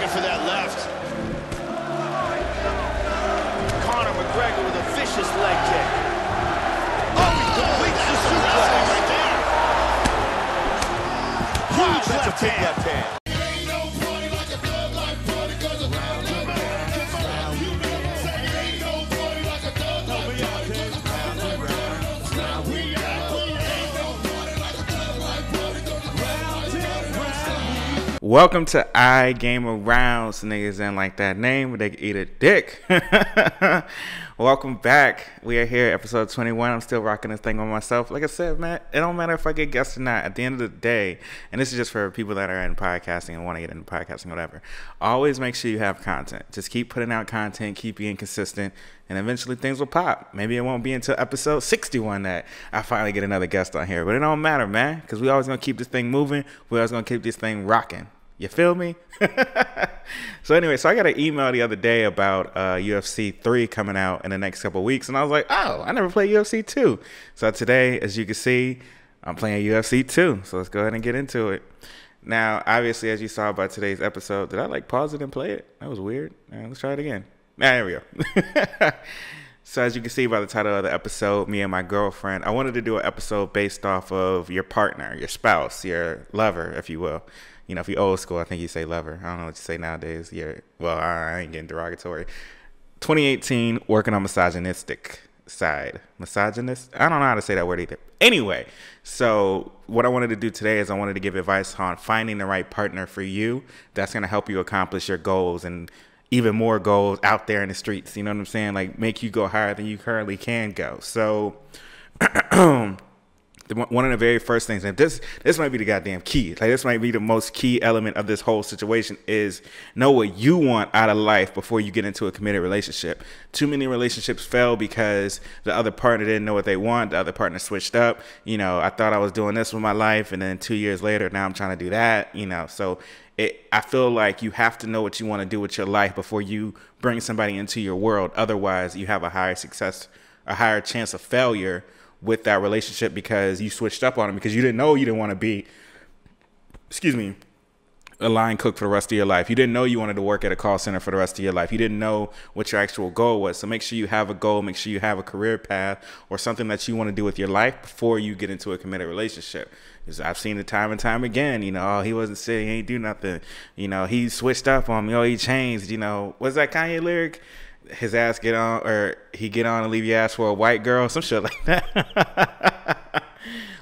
for that left. Conor McGregor with a vicious leg kick. Oh, he completes the suplex right there. Huge left hand. Welcome to I Game Around. Some niggas ain't like that name, but they can eat a dick. Welcome back. We are here, episode 21. I'm still rocking this thing on myself. Like I said, man, it don't matter if I get guests or not. At the end of the day, and this is just for people that are in podcasting and want to get into podcasting, whatever. Always make sure you have content. Just keep putting out content, keep being consistent, and eventually things will pop. Maybe it won't be until episode 61 that I finally get another guest on here. But it don't matter, man, because we always going to keep this thing moving. We always going to keep this thing rocking. You feel me? So anyway, I got an email the other day about UFC 3 coming out in the next couple of weeks. And I was like, oh, I never played UFC 2. So today, as you can see, I'm playing UFC 2. So let's go ahead and get into it. Now, obviously, as you saw by today's episode, did I pause it and play it? That was weird. Let's try it again. There we go. So as you can see by the title of the episode, me and my girlfriend, I wanted to do an episode based off of your partner, your spouse, your lover, if you will. You know, if you're old school, I think you say lover. I don't know what you say nowadays. Well, I ain't getting derogatory. 2018, working on misogynistic side. Misogynist? I don't know how to say that word either. Anyway, so what I wanted to do today is I wanted to give advice on finding the right partner for you that's going to help you accomplish your goals and even more goals out there in the streets. You know what I'm saying? Like, make you go higher than you currently can go. So one of the very first things, and this might be the goddamn key, like this might be the most key element of this whole situation, is know what you want out of life before you get into a committed relationship. Too many relationships fail because the other partner didn't know what they want. The other partner switched up. You know, I thought I was doing this with my life, and then 2 years later, now I'm trying to do that. You know, so I feel like you have to know what you want to do with your life before you bring somebody into your world. Otherwise, you have a higher chance of failure with that relationship because you switched up on them because you didn't know you didn't want to be, a line cook for the rest of your life. You didn't know you wanted to work at a call center for the rest of your life. You didn't know what your actual goal was. So make sure you have a goal. Make sure you have a career path or something that you want to do with your life before you get into a committed relationship. Because I've seen it time and time again. You know, oh, he wasn't sick. He ain't do nothing. You know, he switched up on me. Oh, he changed. You know, what's that Kanye lyric? His ass get on, or he get on and leave your ass for a white girl, some shit like that.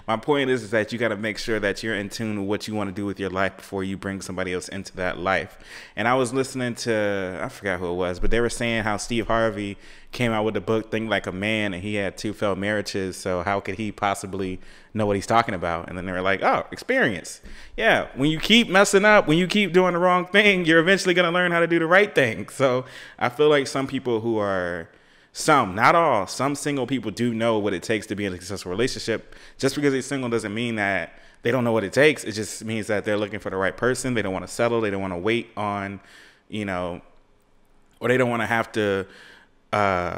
My point is that you got to make sure that you're in tune with what you want to do with your life before you bring somebody else into that life. And I was listening to, I forgot who it was, but they were saying how Steve Harvey came out with the book Think Like a Man, and he had 2 failed marriages, so how could he possibly know what he's talking about? And then they were like, oh, experience. Yeah, when you keep messing up, when you keep doing the wrong thing, you're eventually going to learn how to do the right thing. So I feel like some people who are, not all, some single people do know what it takes to be in a successful relationship. Just because they're single doesn't mean that they don't know what it takes. It just means that they're looking for the right person. They don't want to settle. They don't want to wait on, you know, or they don't want to have to,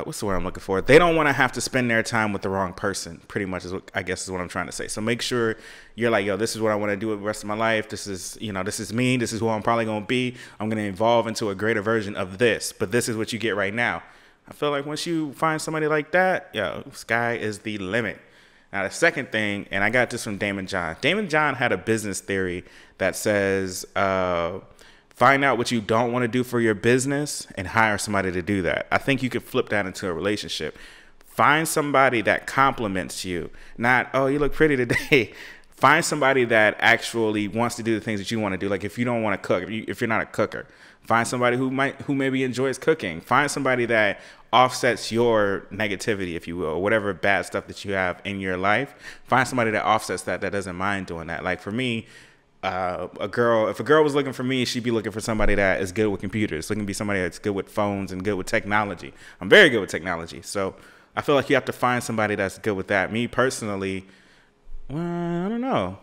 what's the word I'm looking for? They don't want to have to spend their time with the wrong person, pretty much is what I guess is what I'm trying to say. So make sure you're like, yo, this is what I want to do with the rest of my life. This is, you know, this is me. This is who I'm probably going to be. I'm going to evolve into a greater version of this, but this is what you get right now. I feel like once you find somebody like that, yo, sky is the limit. Now, the second thing, and I got this from Damon John. Damon John had a business theory that says, find out what you don't want to do for your business and hire somebody to do that. I think you could flip that into a relationship. Find somebody that compliments you. Not, oh, you look pretty today. Find somebody that actually wants to do the things that you want to do. Like if you don't want to cook, if you're not a cooker, find somebody who maybe enjoys cooking. Find somebody that offsets your negativity, if you will, or whatever bad stuff that you have in your life. Find somebody that offsets that doesn't mind doing that. Like for me, if a girl was looking for me, she'd be looking for somebody that is good with computers, looking to be somebody that's good with phones and good with technology. I'm very good with technology. So I feel like you have to find somebody that's good with that. Me personally, well, I don't know.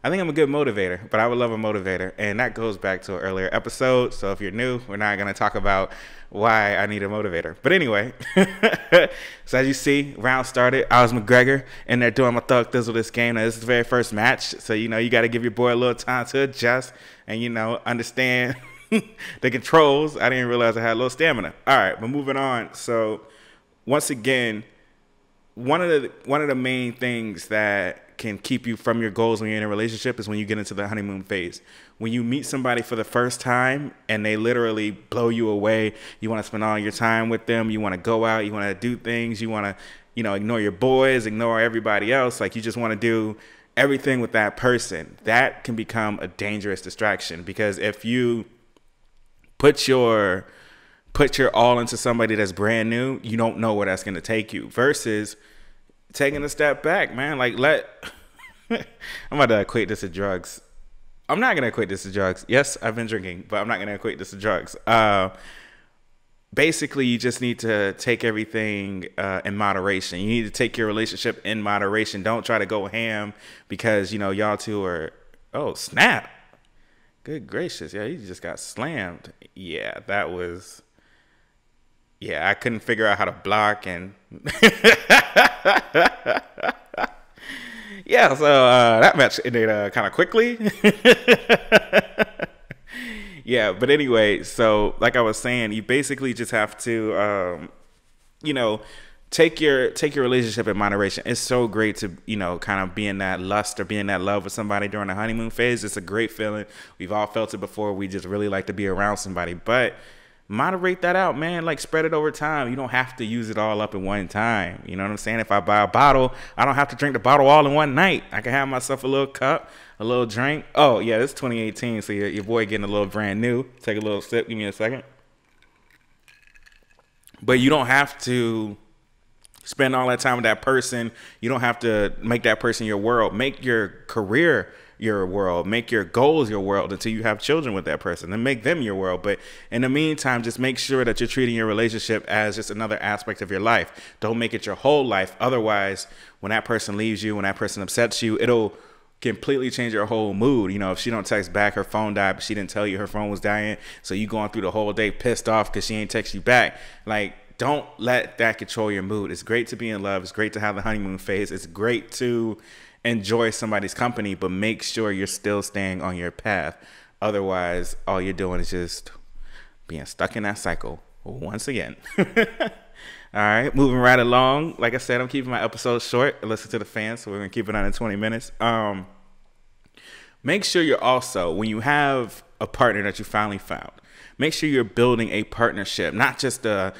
I think I'm a good motivator, but I would love a motivator. And that goes back to an earlier episode. So if you're new, we're not going to talk about why I need a motivator. But anyway, so as you see, round started. I was McGregor, and they're doing my thug thizzle this game. Now, this is the very first match. So, you know, you got to give your boy a little time to adjust and, you know, understand the controls. I didn't realize I had low stamina. All right, but moving on. So once again, one of the main things that can keep you from your goals when you're in a relationship is when you get into the honeymoon phase. When you meet somebody for the first time and they literally blow you away, you want to spend all your time with them, you want to go out, you want to do things, you want to, ignore your boys, ignore everybody else. Like, you just want to do everything with that person. That can become a dangerous distraction, because if you put your all into somebody that's brand new, you don't know where that's going to take you, versus taking a step back, man. Like, I'm about to equate this to drugs. I'm not going to equate this to drugs. Yes, I've been drinking, but I'm not going to equate this to drugs. Basically, you just need to take everything in moderation. You need to take your relationship in moderation. Don't try to go ham because, y'all two are, oh, snap. Good gracious. Yeah, you just got slammed. Yeah, I couldn't figure out how to block and yeah, so that match ended kind of quickly. Yeah, but anyway, so like I was saying, you basically just have to, take your relationship in moderation. It's so great to, kind of be in that lust or be in that love with somebody during the honeymoon phase. It's a great feeling. We've all felt it before. We just really like to be around somebody, but moderate that out, man. Like, spread it over time. You don't have to use it all up in one time. You know what I'm saying? If I buy a bottle, I don't have to drink the bottle all in one night. I can have myself a little cup, a little drink. Oh, yeah, this is 2018, so your boy getting a little brand new. Take a little sip. Give me a second. But you don't have to spend all that time with that person. You don't have to make that person your world. Make your career your world. Make your goals your world until you have children with that person. Then make them your world. But in the meantime, just make sure that you're treating your relationship as just another aspect of your life. Don't make it your whole life. Otherwise, when that person leaves you, when that person upsets you, it'll completely change your whole mood. If she don't text back, her phone died, but she didn't tell you her phone was dying, so you going through the whole day pissed off because she ain't text you back. Like, don't let that control your mood. It's great to be in love. It's great to have the honeymoon phase. It's great to enjoy somebody's company, but make sure you're still staying on your path. Otherwise, all you're doing is just being stuck in that cycle once again. All right, moving right along. Like I said, I'm keeping my episodes short. Listen to the fans, so we're going to keep it under 20 minutes. Make sure you're also, when you have a partner that you finally found, make sure you're building a partnership, not just a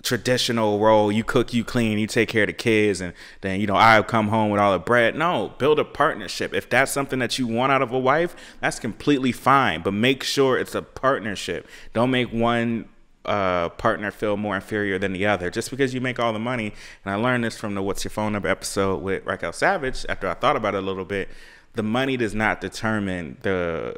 traditional role. You cook, you clean, you take care of the kids, and then I come home with all the bread. No, build a partnership. If that's something that you want out of a wife, that's completely fine, but make sure it's a partnership. Don't make one partner feel more inferior than the other just because you make all the money. And I learned this from the What's Your Phone Number episode with Raquel Savage. After I thought about it a little bit, the money does not determine the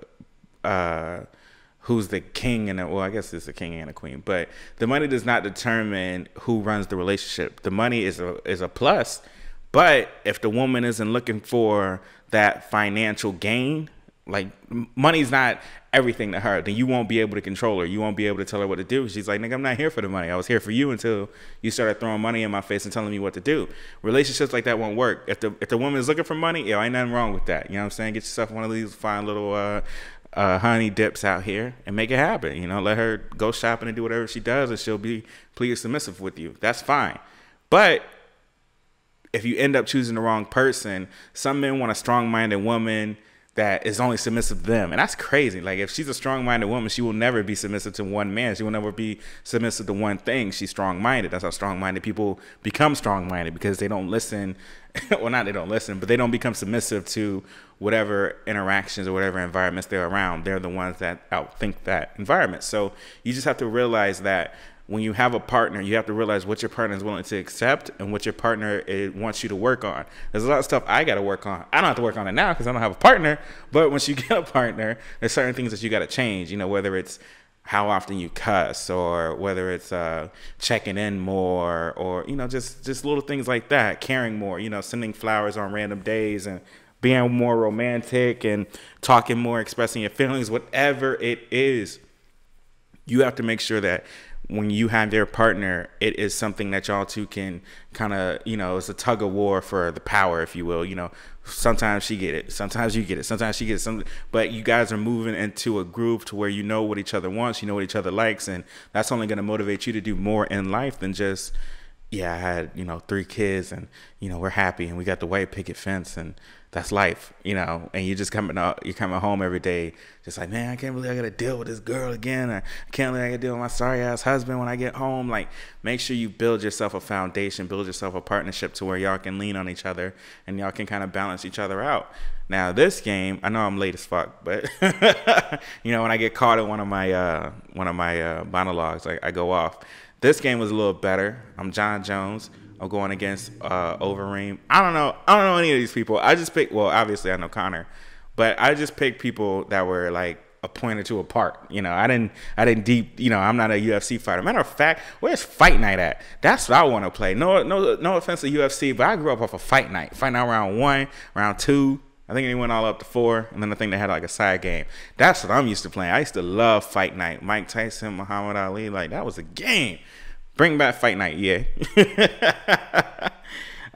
who's the king and well, I guess it's a king and a queen, but the money does not determine who runs the relationship. The money is a plus, but if the woman isn't looking for that financial gain, like, money's not everything to her, then you won't be able to control her. You won't be able to tell her what to do. She's like, nigga, I'm not here for the money. I was here for you until you started throwing money in my face and telling me what to do. Relationships like that won't work. If the woman is looking for money, ain't nothing wrong with that. You know what I'm saying? Get yourself one of these fine little honey dips out here and make it happen. Let her go shopping and do whatever she does, and she'll be pleased submissive with you. That's fine. But if you end up choosing the wrong person, some men want a strong-minded woman that is only submissive to them. And that's crazy. Like, if she's a strong-minded woman, she will never be submissive to one man. She will never be submissive to one thing. She's strong-minded. That's how strong-minded people become strong-minded, because they don't listen. Well, not they don't listen, but they don't become submissive to whatever interactions or whatever environments they're around. They're the ones that outthink that environment. So you just have to realize that when you have a partner, you have to realize what your partner is willing to accept and what your partner wants you to work on. There's a lot of stuff I got to work on. I don't have to work on it now because I don't have a partner. But once you get a partner, there's certain things that you got to change. Whether it's how often you cuss, or whether it's checking in more, or just little things like that. Caring more. Sending flowers on random days, and being more romantic, and talking more, expressing your feelings. Whatever it is, you have to make sure that when you have your partner, it is something that y'all two can kind of, you know, it's a tug of war for the power, if you will. You know, sometimes she get it, sometimes you get it, sometimes she gets something, but you guys are moving into a groove to where you know what each other wants, you know what each other likes, and that's only going to motivate you to do more in life than just, yeah, I had, you know, 3 kids and, you know, we're happy and we got the white picket fence and that's life, you know, and you're coming home every day just like, man, I can't believe I got to deal with this girl again. Or I can't believe I got to deal with my sorry ass husband when I get home. Like, make sure you build yourself a foundation, build yourself a partnership to where y'all can lean on each other and y'all can kind of balance each other out. Now, this game, I know I'm late as fuck, but you know, when I get caught in one of my monologues, I go off. This game was a little better. I'm John Jones. I'm going against Overeem. I don't know any of these people. I just picked, well, obviously I know Connor, but I just picked people that were like a point or two apart. You know, I didn't deep, you know, I'm not a UFC fighter. Matter of fact, where's Fight Night at? That's what I want to play. No offense to UFC, but I grew up off of Fight Night. Fight Night round 1, round 2. I think they went all up to 4, and then I think they had like a side game. That's what I'm used to playing. I used to love Fight Night. Mike Tyson, Muhammad Ali, like that was a game. Bring back Fight Night, yeah.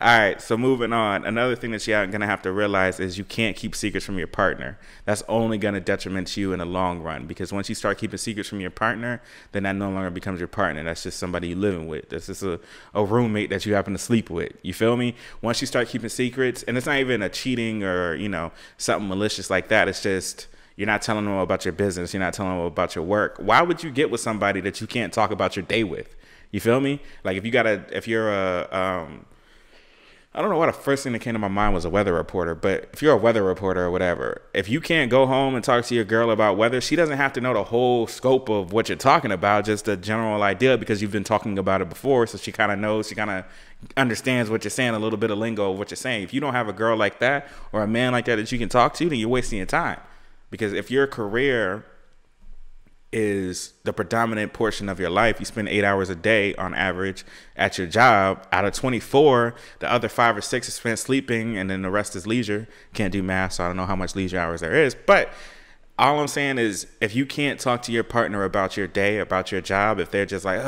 All right, so moving on. Another thing that you're going to have to realize is you can't keep secrets from your partner. That's only going to detriment you in the long run, because once you start keeping secrets from your partner, then that no longer becomes your partner. That's just somebody you're living with. That's just a roommate that you happen to sleep with. You feel me? Once you start keeping secrets, and it's not even a cheating or, you know, something malicious like that. It's just you're not telling them about your business. You're not telling them about your work. Why would you get with somebody that you can't talk about your day with? You feel me? Like if you're a, I don't know what the first thing that came to my mind was a weather reporter, but if you're a weather reporter or whatever, if you can't go home and talk to your girl about weather, she doesn't have to know the whole scope of what you're talking about, just a general idea because you've been talking about it before. So she kind of knows, she kind of understands what you're saying, a little bit of lingo of what you're saying. If you don't have a girl like that or a man like that you can talk to, then you're wasting your time. Because if your career is the predominant portion of your life, you spend 8 hours a day on average at your job. Out of 24, the other 5 or 6 is spent sleeping, and then the rest is leisure. Can't do math, so I don't know how much leisure hours there is. But all I'm saying is, if you can't talk to your partner about your day, about your job, if they're just like,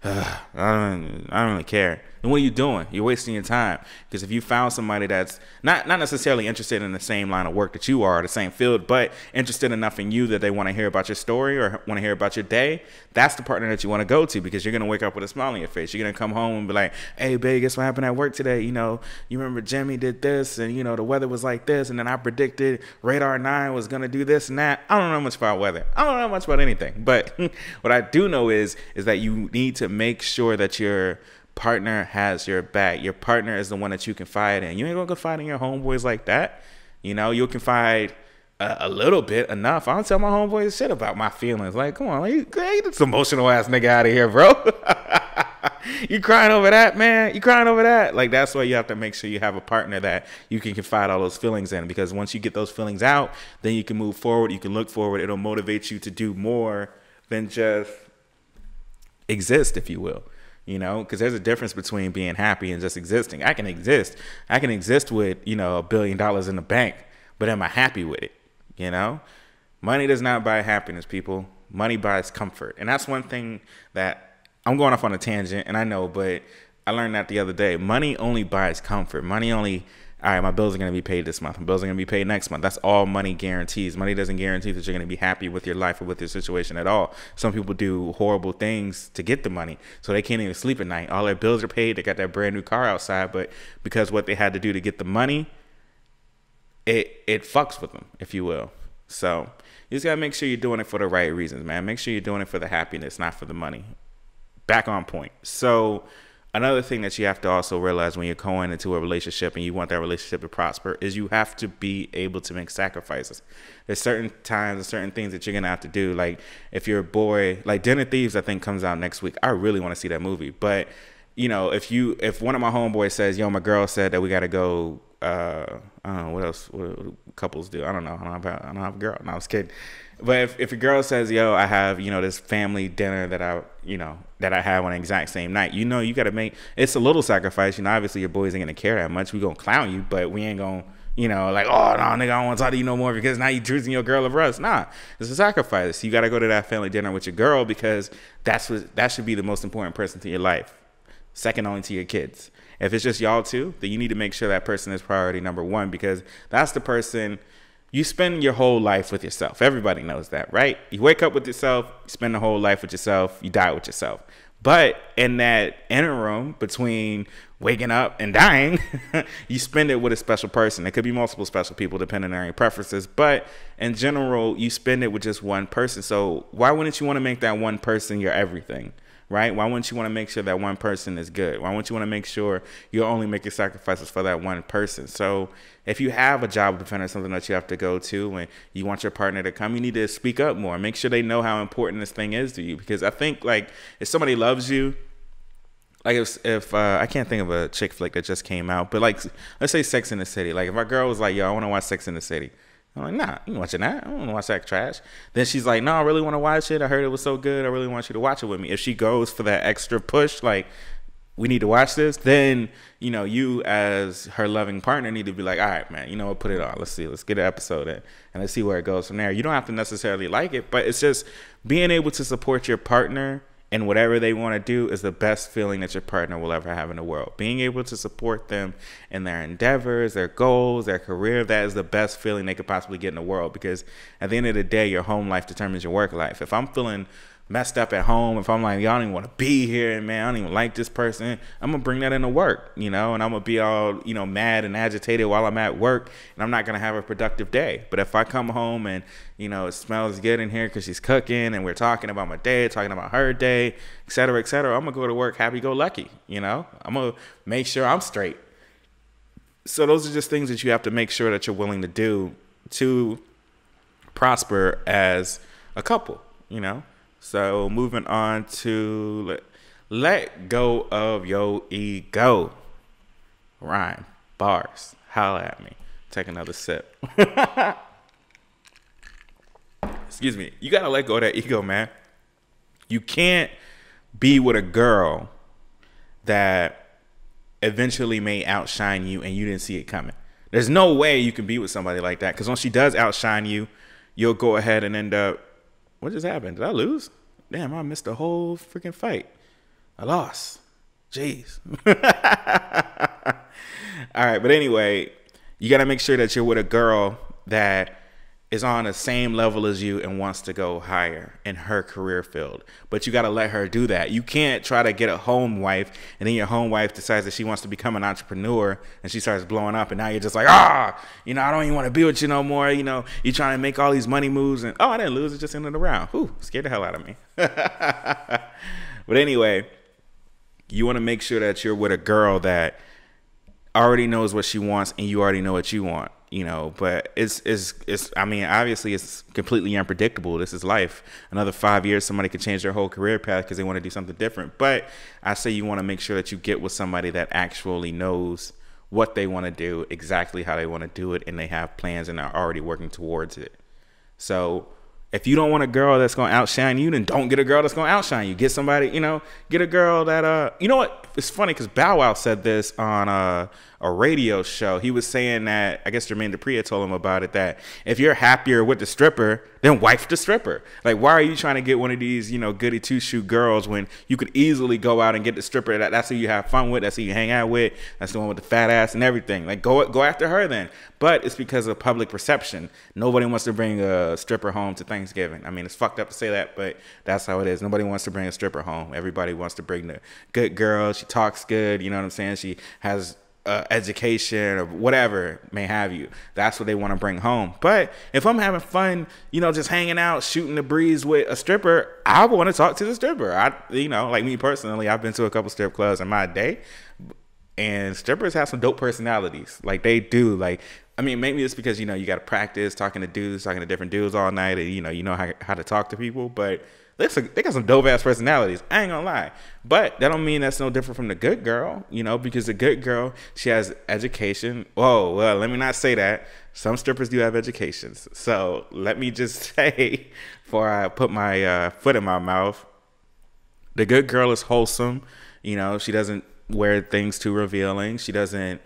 I don't really care, then what are you doing? You're wasting your time. Because if you found somebody that's not necessarily interested in the same line of work that you are, the same field, but interested enough in you that they want to hear about your story or want to hear about your day, that's the partner that you want to go to, because you're going to wake up with a smile on your face. You're going to come home and be like, hey, babe, guess what happened at work today? You know, you remember Jimmy did this, and, you know, the weather was like this, and then I predicted Radar 9 was going to do this and that. I don't know much about weather. I don't know much about anything. But what I do know is that you need to make sure that your partner has your back. Your partner is the one that you confide in. You ain't gonna confide in your homeboys like that. You know, you'll confide a little bit, enough. I don't tell my homeboys shit about my feelings. Like, come on, get this emotional ass nigga out of here, bro. You crying over that, man? You crying over that? Like, that's why you have to make sure you have a partner that you can confide all those feelings in, because once you get those feelings out, then you can move forward. You can look forward. It'll motivate you to do more than just exist, if you will. You know, because there's a difference between being happy and just existing. I can exist with, you know, $1 billion in the bank, but am I happy with it? You know, money does not buy happiness, people. Money buys comfort. And that's one thing that I'm going off on a tangent, and I know, but I learned that the other day. Money only buys comfort. Money only, all right, my bills are going to be paid this month. My bills are going to be paid next month. That's all money guarantees. Money doesn't guarantee that you're going to be happy with your life or with your situation at all. Some people do horrible things to get the money, so they can't even sleep at night. All their bills are paid. They got that brand new car outside, but because what they had to do to get the money, it fucks with them, if you will. So you just got to make sure you're doing it for the right reasons, man. Make sure you're doing it for the happiness, not for the money. Back on point. So another thing that you have to also realize when you're going into a relationship and you want that relationship to prosper is you have to be able to make sacrifices. There's certain times and certain things that you're going to have to do. Like if you're a boy, like Dinner Thieves, I think comes out next week. I really want to see that movie. But, you know, if one of my homeboys says, yo, my girl said that we got to go, I don't know what else what couples do. I don't know. I don't have a girl. No, I was kidding. But if a girl says, yo, I have, you know, this family dinner that I have on the exact same night, you know, you got to make, it's a little sacrifice. You know, obviously your boys ain't going to care that much. We going to clown you, but we ain't going to, You know, like, oh, no, nigga, I don't want to talk to you no more because now you choosing your girl over us. Nah, it's a sacrifice. You got to go to that family dinner with your girl because that should be the most important person to your life, second only to your kids. If it's just y'all two, then you need to make sure that person is priority number one, because that's the person you spend your whole life with yourself. Everybody knows that, right? You wake up with yourself, you spend the whole life with yourself, you die with yourself. But in that interim between waking up and dying, you spend it with a special person. It could be multiple special people depending on your preferences. But in general, you spend it with just one person. So why wouldn't you want to make that one person your everything? Right? Why wouldn't you want to make sure that one person is good? Why wouldn't you want to make sure you're only making sacrifices for that one person? So if you have a job defender, something that you have to go to, and you want your partner to come, you need to speak up more. Make sure they know how important this thing is to you. Because I think, like, if somebody loves you, like if I can't think of a chick flick that just came out, but like, let's say Sex in the City. Like, if my girl was like, yo, I want to watch Sex in the City. I'm like, nah, you ain't watching that. I don't want to watch that trash. Then she's like, no, I really want to watch it. I heard it was so good. I really want you to watch it with me. If she goes for that extra push, like, we need to watch this, then, you know, you as her loving partner need to be like, all right, man, you know what, put it on. Let's see. Let's get an episode in, and let's see where it goes from there. You don't have to necessarily like it, but it's just being able to support your partner and whatever they want to do is the best feeling that your partner will ever have in the world. Being able to support them in their endeavors, their goals, their career, that is the best feeling they could possibly get in the world, because at the end of the day, your home life determines your work life. If I'm feeling messed up at home, if I'm like, y'all don't even want to be here, and man, I don't even like this person, I'm gonna bring that into work, you know, and I'm gonna be all, you know, mad and agitated while I'm at work, and I'm not gonna have a productive day. But if I come home and, you know, it smells good in here because she's cooking and we're talking about my day, talking about her day, et cetera, I'm gonna go to work happy-go-lucky, you know, I'm gonna make sure I'm straight. So those are just things that you have to make sure that you're willing to do to prosper as a couple, you know. So moving on to let go of your ego. Rhyme, bars, holla at me. Take another sip. Excuse me. You got to let go of that ego, man. You can't be with a girl that eventually may outshine you and you didn't see it coming. There's no way you can be with somebody like that, because when she does outshine you, you'll go ahead and end up, what just happened? Did I lose? Damn, I missed the whole freaking fight. I lost. Jeez. All right, but anyway, you got to make sure that you're with a girl that is on the same level as you and wants to go higher in her career field. But you got to let her do that. You can't try to get a home wife, and then your home wife decides that she wants to become an entrepreneur, and she starts blowing up, and now you're just like, you know, I don't even want to be with you no more. You know, you're trying to make all these money moves, and I didn't lose. It just ended the round. Whew, scared the hell out of me. But anyway, you want to make sure that you're with a girl that already knows what she wants, and you already know what you want. You know, but it's I mean, obviously it's completely unpredictable. This is life. Another 5 years, somebody could change their whole career path because they want to do something different. But I say you want to make sure that you get with somebody that actually knows what they want to do, exactly how they want to do it, and they have plans and are already working towards it. So if you don't want a girl that's going to outshine you, then don't get a girl that's going to outshine you. Get somebody, you know, get a girl that, you know what? It's funny because Bow Wow said this on a radio show. He was saying that, I guess Jermaine Dupri had told him about it, that if you're happier with the stripper, then wife the stripper. Like, why are you trying to get one of these, you know, goody two-shoe girls when you could easily go out and get the stripper that's who you have fun with, that's who you hang out with, that's the one with the fat ass and everything. Like, go after her then. But it's because of public perception. Nobody wants to bring a stripper home to Thanksgiving. I mean, it's fucked up to say that, but that's how it is. Nobody wants to bring a stripper home. Everybody wants to bring the good girl. She talks good, you know what I'm saying? She has education or whatever may have you. That's what they want to bring home. But if I'm having fun, you know, just hanging out, shooting the breeze with a stripper, I want to talk to the stripper. You know, like me personally, I've been to a couple strip clubs in my day, and strippers have some dope personalities. Like, they do. Like, I mean, maybe it's because, you know, you got to practice talking to dudes, talking to different dudes all night, and you know how to talk to people. But they got some dope ass personalities. I ain't gonna lie. But that don't mean that's no different from the good girl, you know, because the good girl, she has education. Oh, well, let me not say that. Some strippers do have educations. So let me just say, before I put my foot in my mouth, the good girl is wholesome. You know, she doesn't wear things too revealing. She doesn't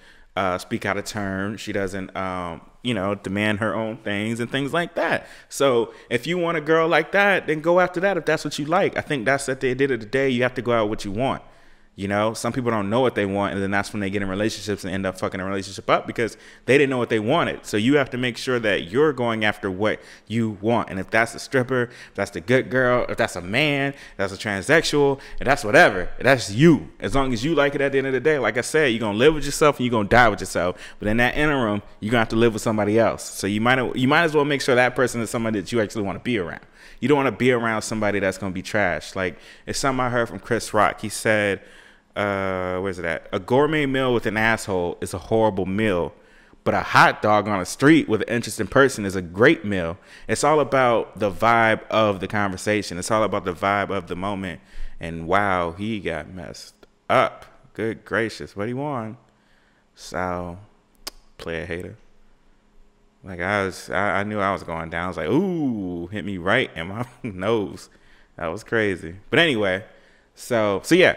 speak out of turn. She doesn't, you know, demand her own things and things like that. So if you want a girl like that, then go after that if that's what you like. I think that's at the end of the day, you have to go out what you want. You know, some people don't know what they want, and then that's when they get in relationships and end up fucking a relationship up because they didn't know what they wanted. So you have to make sure that you're going after what you want. And if that's a stripper, if that's the good girl, if that's a man, if that's a transsexual, if that's whatever, that's you. As long as you like it at the end of the day, like I said, you're going to live with yourself and you're going to die with yourself. But in that interim, you're going to have to live with somebody else. So you might as well make sure that person is somebody that you actually want to be around. You don't want to be around somebody that's going to be trash. Like, it's something I heard from Chris Rock. He said, where's it at? A gourmet meal with an asshole is a horrible meal, but a hot dog on a street with an interesting person is a great meal. It's all about the vibe of the conversation. It's all about the vibe of the moment. And wow, he got messed up. Good gracious, what he won? So, player hater. Like I knew I was going down. I was like, ooh, hit me right in my nose. That was crazy. But anyway, so yeah.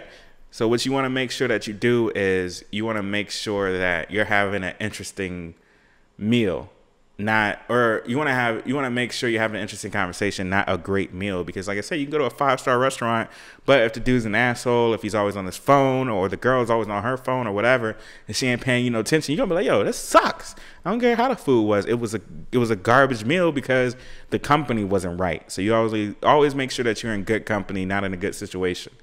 So what you want to make sure that you do is you want to make sure that you're having an interesting meal, you want to make sure you're having an interesting conversation, not a great meal. Because like I said, you can go to a 5-star restaurant, but if the dude's an asshole, if he's always on his phone or the girl's always on her phone or whatever, and she ain't paying you no attention, you're gonna be like, yo, this sucks. I don't care how the food was. It was a garbage meal because the company wasn't right. So you always make sure that you're in good company, not in a good situation.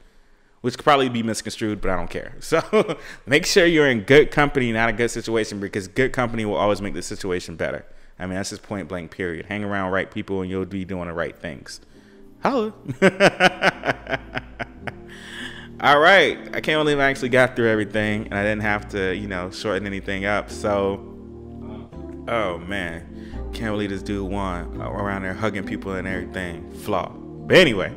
Which could probably be misconstrued, but I don't care. So make sure you're in good company, not a good situation, because good company will always make the situation better. I mean, that's just point blank, period. Hang around right people and you'll be doing the right things. Holla. All right. I can't believe I actually got through everything and I didn't have to, you know, shorten anything up. So, oh man, can't believe this dude won around there hugging people and everything. Flaw. But anyway.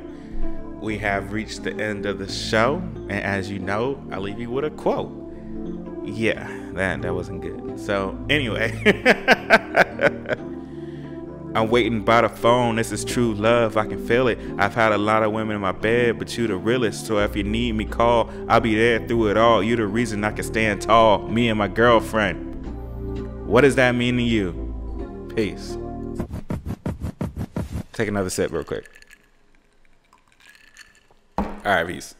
We have reached the end of the show, and as you know, I leave you with a quote. Yeah, that wasn't good. So anyway, I'm waiting by the phone. This is true love. I can feel it. I've had a lot of women in my bed, but you the realest. So if you need me, call. I'll be there through it all. You the reason I can stand tall. Me and my girlfriend. What does that mean to you? Peace. Take another sip real quick. All right, peace.